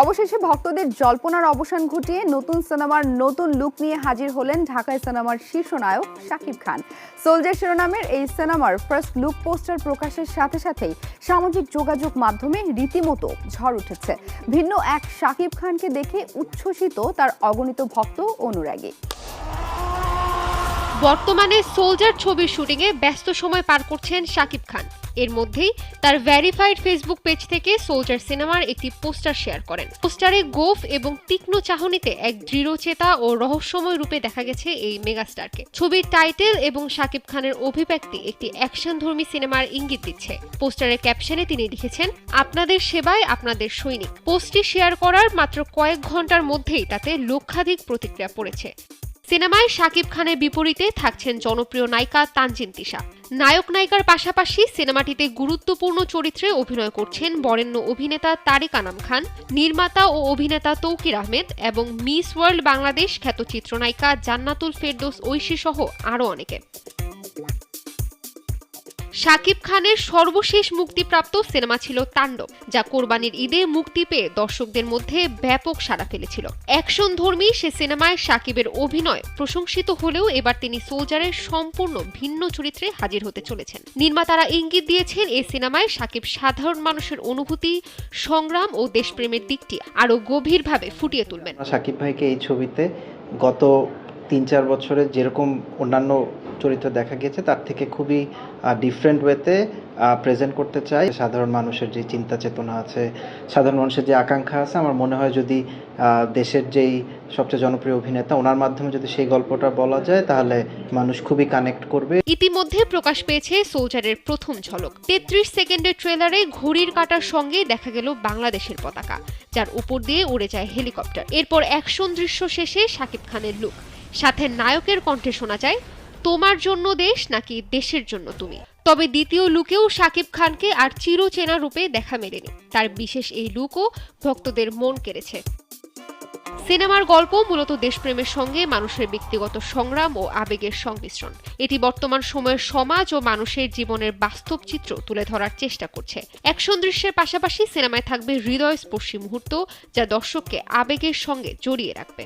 অবশেষে ভক্তদের জল্পনার অবসান ঘটিয়ে নতুন সিনেমার নতুন লুক নিয়ে হাজির হলেন ঢাকায় সিনেমার শীর্ষ নায়ক শাকিব খান। সোলজার শিরোনামের এই সিনেমার ফার্স্ট লুক পোস্টার প্রকাশের সাথে সাথেই সামাজিক যোগাযোগ মাধ্যমে রীতিমতো ঝড় উঠেছে। ভিন্ন এক শাকিব খানকে দেখে উচ্ছ্বসিত তার অগণিত ভক্ত অনুরাগী। বর্তমানে সোলজার ছবির শুটিংয়ে ব্যস্ত সময় পার করছেন শাকিব খান। এর মধ্যেই তার ভেরিফাইড ফেসবুক পেজ থেকে সোলজার সিনেমার একটি পোস্টার শেয়ার করেন। পোস্টারে গোঁফ এবং তীক্ষ্ণ চাহনিতে এক দৃঢ়চেতা ও রহস্যময় রূপে দেখা গেছে এই মেগাস্টারকে। ছবির টাইটেল এবং শাকিব খানের অভিব্যক্তি একটি অ্যাকশনধর্মী সিনেমার ইঙ্গিত দিচ্ছে। পোস্টারের ক্যাপশনে তিনি লিখেছেন, আপনাদের সেবায় আপনাদের সৈনিক। পোস্টটি শেয়ার করার মাত্র কয়েক ঘন্টার মধ্যেই তাতে লক্ষাধিক প্রতিক্রিয়া পড়েছে। সিনেমায় শাকিব খানের বিপরীতে থাকছেন জনপ্রিয় নায়িকা তানজিন তিশা। নায়ক নায়িকার পাশাপাশি সিনেমাটিতে গুরুত্বপূর্ণ চরিত্রে অভিনয় করছেন বরেণ্য অভিনেতা তারিক আনাম খান, নির্মাতা ও অভিনেতা তৌকির আহমেদ এবং মিস ওয়ার্ল্ড বাংলাদেশ খ্যাত চিত্রনায়িকা জান্নাতুল ফেরদৌস ঐশী সহ আরও অনেকে। শাকিব খানের সর্বশেষ মুক্তিপ্রাপ্ত সিনেমা ছিল তাণ্ডব, যা কোরবানির ঈদে মুক্তি পেয়ে দর্শকদের মধ্যে ব্যাপক সাড়া ফেলেছিল। অ্যাকশনধর্মী সে সিনেমায় শাকিবের অভিনয় প্রশংসিত হলেও এবার তিনি সোলজারের সম্পূর্ণ ভিন্ন চরিত্রে হাজির হতে চলেছেন। নির্মাতারা ইঙ্গিত দিয়েছেন এই সিনেমায় শাকিব সাধারণ মানুষের অনুভূতি, সংগ্রাম ও দেশপ্রেমের দিকটি আরও গভীরভাবে ফুটিয়ে তুলবেন। শাকিব ভাইকে এই ছবিতে গত ৩-৪ বছরে যেরকম অন্যান্য চরিত্র দেখা গেছে তার থেকে খুবই ডিফারেন্ট ওয়েতে প্রেজেন্ট করতে চাই। সাধারণ মানুষের যে চিন্তা চেতনা আছে, সাধারণ মানুষের যে আকাঙ্ক্ষা আছে, আমার মনে হয় যদি দেশের যেই সবচেয়ে জনপ্রিয় অভিনেতা ওনার মাধ্যমে যদি সেই গল্পটা বলা যায় তাহলে মানুষ খুবই কানেক্ট করবে। ইতিমধ্যে প্রকাশ পেয়েছে সোলজারের প্রথম ঝলক। ৩৩ সেকেন্ডের ট্রেলারে ঘড়ির কাঁটার সঙ্গে দেখা গেল বাংলাদেশের পতাকা, যার উপর দিয়ে উড়ে যায় হেলিকপ্টার। এরপর অ্যাকশন দৃশ্য শেষে শাকিব খানের লুক, সাথে নায়কের কণ্ঠে শোনা যায়, তোমার জন্য দেশ নাকি দেশের জন্য তুমি। তবে দ্বিতীয় লুকেও শাকিব খানকে আর চিরচেনা রূপে দেখা মেলেনি। তার বিশেষ এই লুকও ভক্তদের মন কেড়েছে। সিনেমার গল্প মূলত দেশপ্রেমের সঙ্গে মানুষের ব্যক্তিগত সংগ্রাম ও আবেগের সংমিশ্রণ। এটি বর্তমান সময়ের সমাজ ও মানুষের জীবনের বাস্তব চিত্র তুলে ধরার চেষ্টা করছে। অ্যাকশন দৃশ্যের পাশাপাশি সিনেমায় থাকবে হৃদয়স্পর্শী মুহূর্ত, যা দর্শককে আবেগের সঙ্গে জড়িয়ে রাখবে।